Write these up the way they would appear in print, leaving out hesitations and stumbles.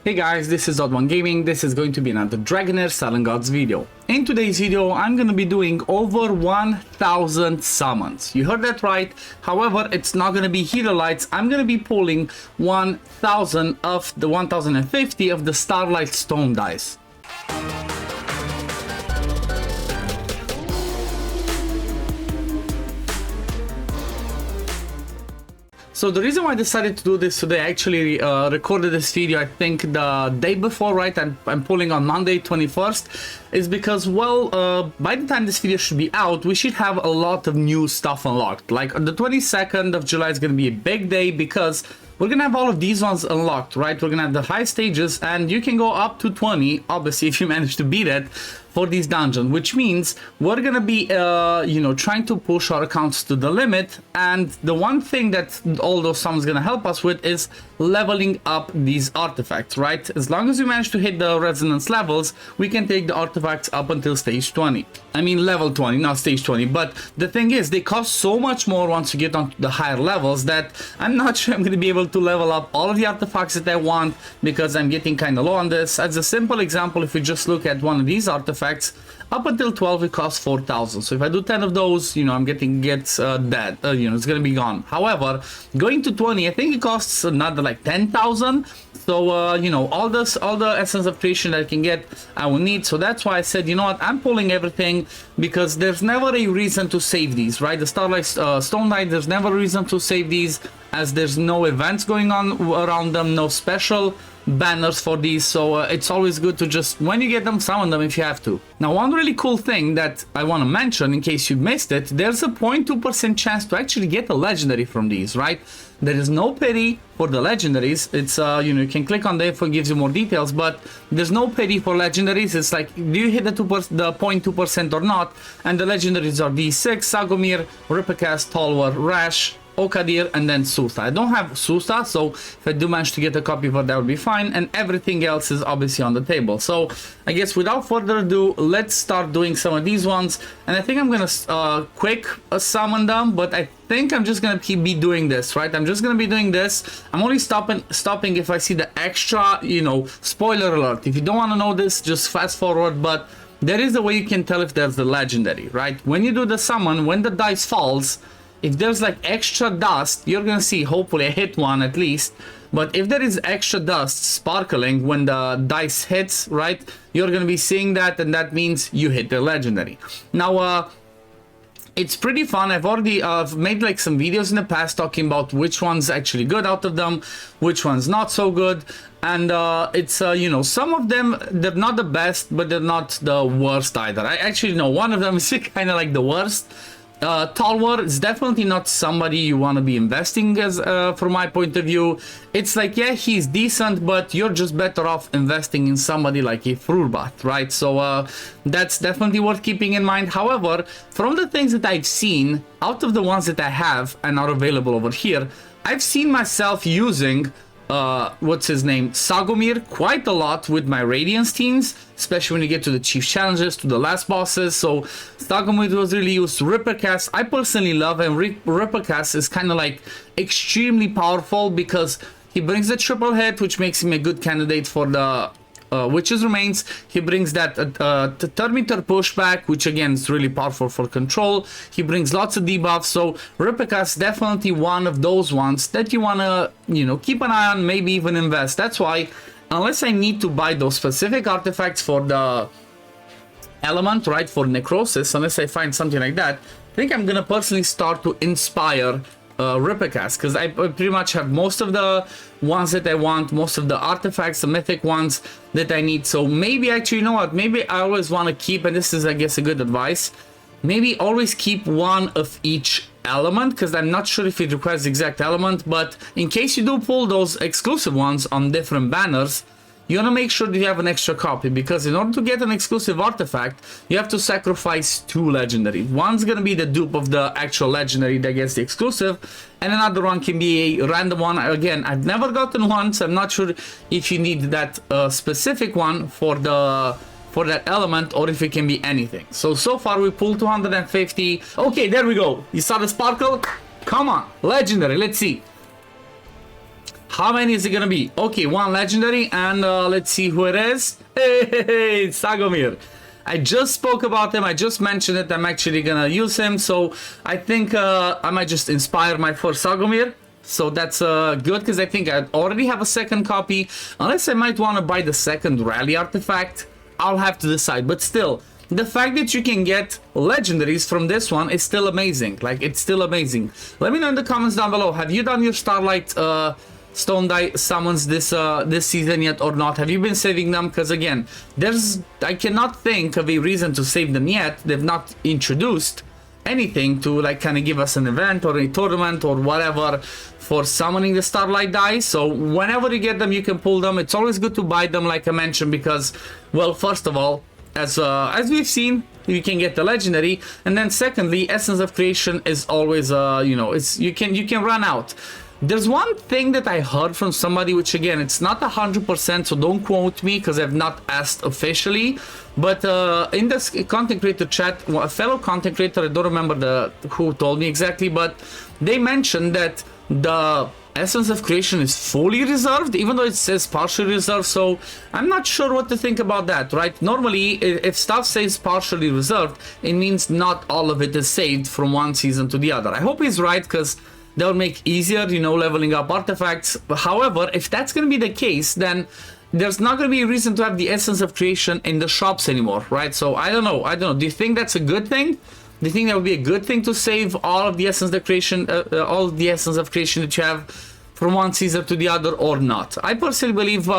Hey guys, this is OddOneGaming. This is going to be another Dragonheir Silent Gods video. In today's video, I'm going to be doing over 1000 summons. You heard that right. However, it's not going to be hero lights. I'm going to be pulling 1000 of the 1050 of the Starlight stone dice. So the reason why I decided to do this today, I actually recorded this video, I think the day before, right? I'm pulling on Monday 21st, is because, well, by the time this video should be out, we should have a lot of new stuff unlocked. Like the 22nd of July is going to be a big day because we're going to have all of these ones unlocked, right? We're going to have the high stages and you can go up to 20, obviously, if you manage to beat it for these dungeons, which means we're going to be, trying to push our accounts to the limit. And the one thing that all those summons going to help us with is leveling up these artifacts, right? As long as we manage to hit the resonance levels, we can take the artifacts up until stage 20. I mean, level 20, not stage 20. But the thing is, they cost so much more once you get on the higher levels that I'm not sure I'm going to be able to level up all of the artifacts that I want because I'm getting kind of low on this. As a simple example, if we just look at one of these artifacts, up until 12 it costs 4,000. So if I do 10 of those, I'm gets dead. It's gonna be gone. However, going to 20, I think it costs another like 10,000. So all the essence of creation that I can get, I will need. So that's why I said, you know what, I'm pulling everything because there's never a reason to save these, right? The Starlight Stone Knight, there's never a reason to save these as there's no events going on around them, no special banners for these, so it's always good to just, when you get them, summon them if you have to. Now, one really cool thing that I want to mention in case you missed it, there's a 0.2% chance to actually get a legendary from these, right? There is no pity for the legendaries. It's you can click on the info, it gives you more details, but there's no pity for legendaries. It's like, do you hit the 0.2% or not? And the legendaries are D6, Sagomir, Rippercast, Tolwar, Rash, Okadir, and then Susa. I don't have Susa, so if I do manage to get a copy of it, that would be fine, and everything else is obviously on the table. So I guess without further ado, let's start doing some of these ones, and I think I'm gonna quick summon them, but I think I'm just gonna be doing this, right? I'm just gonna be doing this. I'm only stopping if I see the extra, spoiler alert. If you don't want to know this, just fast forward, but there is a way you can tell if there's the legendary, right? When you do the summon, when the dice falls, if there's like extra dust, you're gonna see, hopefully I hit one at least, but if there is extra dust sparkling when the dice hits, right, you're gonna be seeing that, and that means you hit the legendary. Now, it's pretty fun. I've already made like some videos in the past talking about which one's actually good out of them, which one's not so good, and it's some of them, they're not the best, but they're not the worst either. I actually know one of them is kind of like the worst. Tolwar is definitely not somebody you want to be investing as, from my point of view. It's like, yeah, he's decent, but you're just better off investing in somebody like a Frurbat, right? So that's definitely worth keeping in mind. However, from the things that I've seen, out of the ones that I have and are available over here, I've seen myself using what's his name, Sagomir, quite a lot with my Radiance teams, especially when you get to the chief challenges, to the last bosses. So Sagomir was really used. Rippercast, I personally love him. Rippercast is kind of like extremely powerful because he brings the triple hit, which makes him a good candidate for the Witch's Remains. He brings that Terminator pushback, which again is really powerful for control. He brings lots of debuffs, so Rippercast definitely one of those ones that you want to, keep an eye on, maybe even invest. That's why, unless I need to buy those specific artifacts for the element, right, for necrosis, unless I find something like that, I think I'm gonna personally start to inspire Rippercast, because I pretty much have most of the ones that I want, most of the artifacts, the mythic ones that I need. So maybe actually, you know what, maybe I always want to keep, and this is I guess a good advice, maybe always keep one of each element, because I'm not sure if it requires the exact element, but in case you do pull those exclusive ones on different banners, you want to make sure that you have an extra copy, because in order to get an exclusive artifact, you have to sacrifice 2 legendary. One's going to be the dupe of the actual legendary that gets the exclusive, and another one can be a random one. Again, I've never gotten one, so I'm not sure if you need that specific one for that element, or if it can be anything. So far we pulled 250. Okay, there we go. You saw the sparkle? Come on, legendary, let's see. How many is it gonna be? Okay, one legendary, and let's see who it is. Hey, Sagomir. I just spoke about him, I just mentioned it, I'm actually gonna use him, so I think I might just inspire my first Sagomir. So that's good, because I think I already have a second copy. Unless I might want to buy the second rally artifact, I'll have to decide. But still, the fact that you can get legendaries from this one is still amazing. Like, it's still amazing. Let me know in the comments down below, have you done your Starlight Stone Die summons this season yet or not? Have you been saving them? Because again, I cannot think of a reason to save them yet. They've not introduced anything to like kind of give us an event or a tournament or whatever for summoning the Starlight die. So whenever you get them, you can pull them. It's always good to buy them, like I mentioned, because, well, first of all, as we've seen, you can get the legendary, and then secondly, Essence of Creation is always you know, you can run out. There's one thing that I heard from somebody, which again, it's not 100%, so don't quote me because I've not asked officially. But in this content creator chat, a fellow content creator, I don't remember who told me exactly, but they mentioned that the Essence of Creation is fully reserved, even though it says partially reserved. So I'm not sure what to think about that, right? Normally, if stuff says partially reserved, it means not all of it is saved from one season to the other. I hope he's right, because that would make easier, you know, leveling up artifacts. However, if that's going to be the case, then there's not going to be a reason to have the Essence of Creation in the shops anymore, right? So I don't know. Do you think that's a good thing? Do you think that would be a good thing to save all of the Essence of Creation, all of the Essence of Creation that you have from one season to the other, or not? I personally believe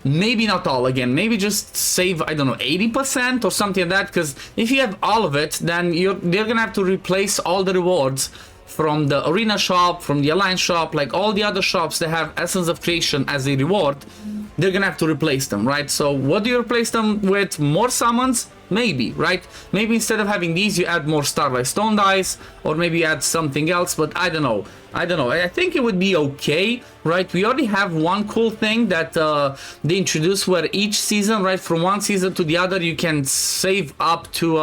maybe not all. Again, maybe just save, I don't know, 80% or something like that, because if you have all of it, then they're going to have to replace all the rewards from the Arena shop, from the Alliance shop, like all the other shops that have Essence of Creation as a reward. They're gonna have to replace them, right? So what do you replace them with? More summons? Maybe, right? Maybe instead of having these, you add more Starlight Stone dice, or maybe add something else, but I don't know. I think it would be okay, right? We already have one cool thing that they introduced, where each season, right, from one season to the other, you can save up to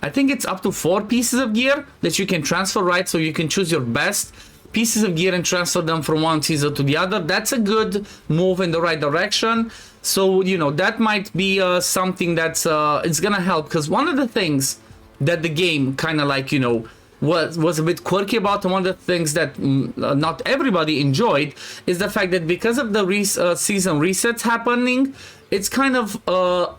I think it's up to 4 pieces of gear that you can transfer, right? So you can choose your best pieces of gear and transfer them from one season to the other. That's a good move in the right direction. So, you know, that might be something that's it's gonna help, because one of the things that the game kind of like, you know, was a bit quirky about, and one of the things that not everybody enjoyed, is the fact that because of the season resets happening, it's kind of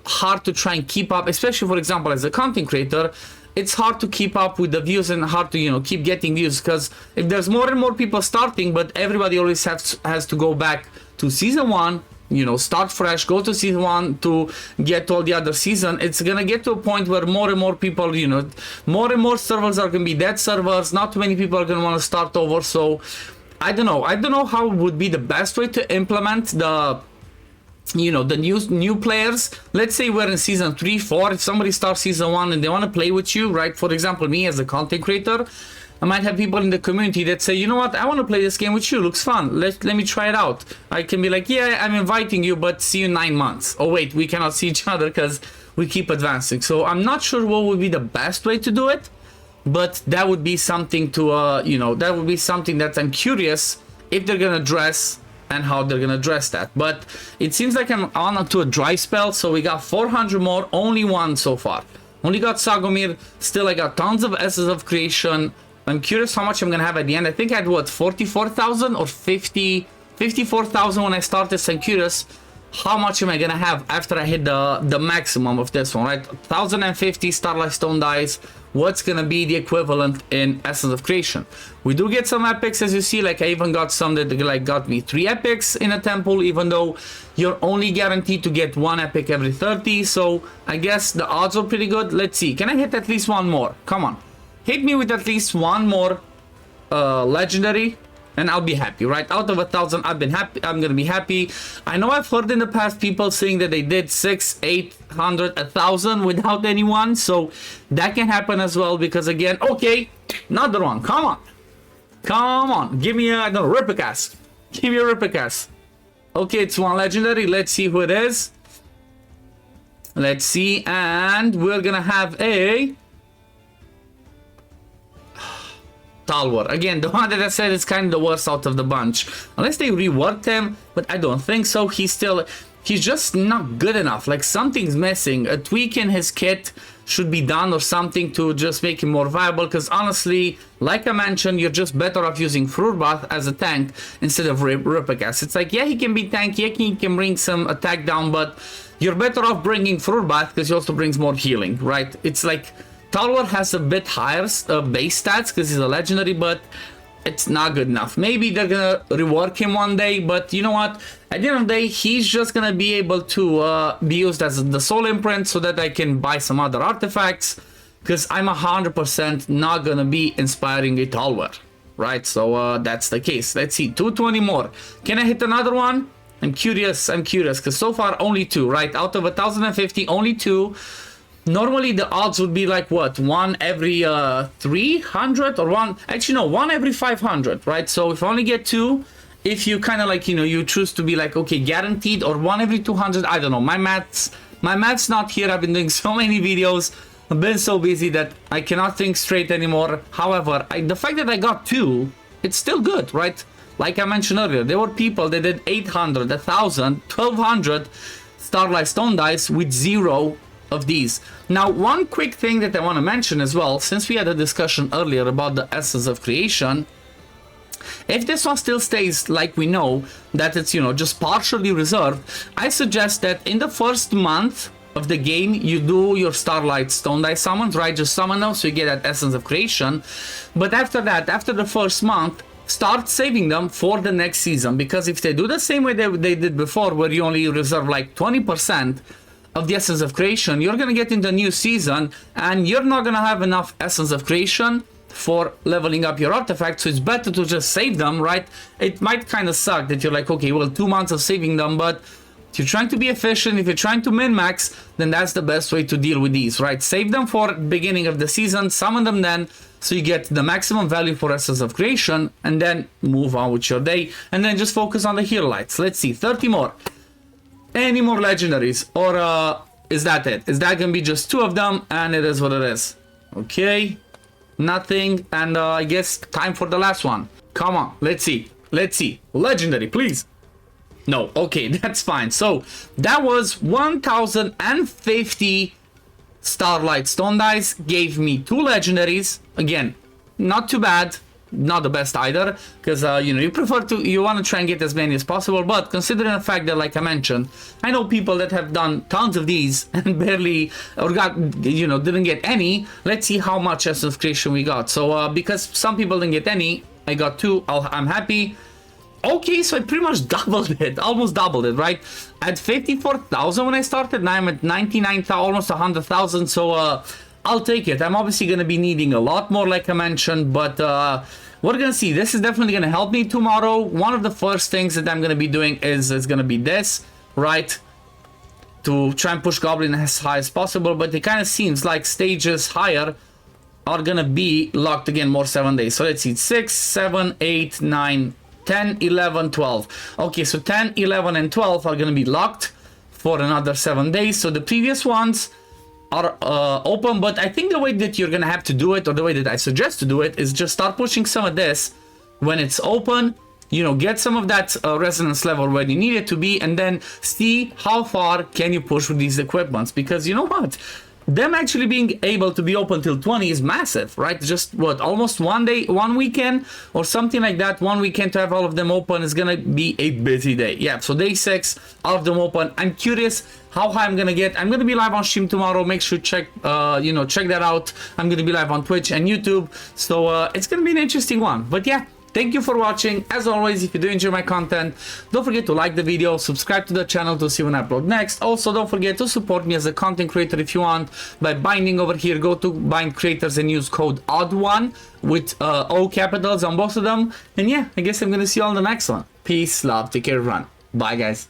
hard to try and keep up, especially, for example, as a content creator. It's hard to keep up with the views and hard to, you know, keep getting views, because if there's more and more people starting, but everybody always has to go back to season 1, you know, start fresh, go to season 1 to get all the other season, it's gonna get to a point where more and more people, you know, more and more servers are gonna be dead servers, not too many people are gonna want to start over. So I don't know how would be the best way to implement the, you know, the new players. Let's say we're in season 3, 4, if somebody starts season 1 and they want to play with you, right? For example, me as a content creator, I might have people in the community that say, you know what, I want to play this game with you, looks fun, let me try it out. I can be like, yeah, I'm inviting you, but see you in 9 months. Oh wait, we cannot see each other because we keep advancing. So I'm not sure what would be the best way to do it, but that would be something to you know, that would be something that I'm curious if they're gonna address and how they're gonna address that. But it seems like I'm on to a dry spell, so we got 400 more, only one so far. Only got Sagomir. Still, I got tons of Essence of Creation. I'm curious how much I'm gonna have at the end. I think I had, what, 44,000 or 54,000 when I started. So I'm curious how much am I gonna have after I hit the maximum of this one, right? 1,050 Starlight Stone dice. What's gonna be the equivalent in Essence of Creation? We do get some epics, as you see. Like, I even got some that like got me 3 epics in a temple, even though you're only guaranteed to get 1 epic every 30. So I guess the odds are pretty good. Let's see, can I hit at least one more? Come on, hit me with at least one more legendary, and I'll be happy, right? Out of 1,000, I've been happy. I'm gonna be happy. I know I've heard in the past people saying that they did 600, 800, 1,000 without anyone, so that can happen as well. Because again, okay, another one. Come on, give me a, I don't know, Ripicast. Give me a Ripicast. Okay, it's one legendary. Let's see who it is. Let's see, and we're gonna have a Talwar. Again, the one that I said is kind of the worst out of the bunch. Unless they reworked him, but I don't think so. He's just not good enough. Like, something's missing. A tweak in his kit should be done or something to just make him more viable, because honestly, like I mentioned, you're just better off using Fruit Bath as a tank instead of Ripigas. It's like, yeah, he can be tanky, yeah, he can bring some attack down, but you're better off bringing Fruit Bath because he also brings more healing, right? It's like Talwar has a bit higher base stats because he's a legendary, but it's not good enough. Maybe they're gonna rework him one day, but you know what? At the end of the day, he's just gonna be able to be used as the soul imprint so that I can buy some other artifacts, because I'm 100% not gonna be inspiring a Talwar, right? So that's the case. Let's see, 220 more. Can I hit another one? I'm curious, because so far only 2, right? Out of 1050, only 2. Normally the odds would be like what, 1 every 300 or 1, actually no, 1 every 500, right? So if I only get 2, if you kind of like, you know, you choose to be like, okay, guaranteed, or 1 every 200, I don't know, my math's not here. I've been doing so many videos, I've been so busy that I cannot think straight anymore. However, the fact that I got 2, it's still good, right? Like I mentioned earlier, there were people that did 800, 1000, 1200 Starlight Stone Dice with 0 of these. Now, one quick thing that I want to mention as well, since we had a discussion earlier about the Essence of Creation, if this one still stays like we know, that it's, you know, just partially reserved, I suggest that in the first month of the game, you do your Starlight Stone Dice summons, right? Just summon them so you get that Essence of Creation. But after that, after the first month, start saving them for the next season, because if they do the same way they did before, where you only reserve like 20% of the Essence of Creation, you're gonna get into a new season and you're not gonna have enough Essence of Creation for leveling up your artifacts, so it's better to just save them, right? It might kind of suck that you're like, okay, well, 2 months of saving them, but if you're trying to be efficient, if you're trying to min-max, then that's the best way to deal with these, right? Save them for beginning of the season, summon them then, so you get the maximum value for Essence of Creation, and then move on with your day, and then just focus on the hero lights. Let's see, 30 more. Any more legendaries, or is that it? Is that gonna be just 2 of them, and it is what it is? Okay, nothing, and I guess time for the last one. Come on, let's see, legendary, please. No, okay, that's fine. So that was 1050 Starlight Stone Dice, gave me 2 legendaries. Again, not too bad, not the best either, because you know, you want to try and get as many as possible, but considering the fact that, like I mentioned, I know people that have done tons of these and barely, or got, you know, didn't get any. Let's see how much Essence of Creation we got. So because some people didn't get any, I got 2. I'm happy. Okay, so I pretty much doubled it, almost doubled it, right? At 54,000 when I started, now I'm at 99,000, almost 100,000, so I'll take it. I'm obviously going to be needing a lot more, like I mentioned, but we're going to see. This is definitely going to help me tomorrow. One of the first things that I'm going to be doing is going to be this, right? To try and push Goblin as high as possible, but it kind of seems like stages higher are going to be locked again more 7 days. So let's see, 6, 7, 8, 9, 10, 11, 12. Okay, so 10, 11, and 12 are going to be locked for another 7 days. So the previous ones are open, but I think the way that you're going to have to do it, or the way that I suggest to do it, is just start pushing some of this when it's open. You know, get some of that resonance level where you need it to be, and then see how far can you push with these equipments. Because you know what? Them actually being able to be open till 20 is massive, right? Just what, almost 1 day, 1 weekend or something like that. 1 weekend to have all of them open is gonna be a busy day. Yeah, so day 6, all of them open. I'm curious how high I'm gonna get. I'm gonna be live on stream tomorrow. Make sure to check check that out. I'm gonna be live on Twitch and YouTube, so it's gonna be an interesting one. But yeah, thank you for watching. As always, if you do enjoy my content, don't forget to like the video, subscribe to the channel to see when I upload next. Also, don't forget to support me as a content creator if you want by binding over here. Go to bind creators and use code OddOne with O capitals on both of them. And yeah, I guess I'm gonna see you all in the next one. Peace, love, take care, everyone. Bye, guys.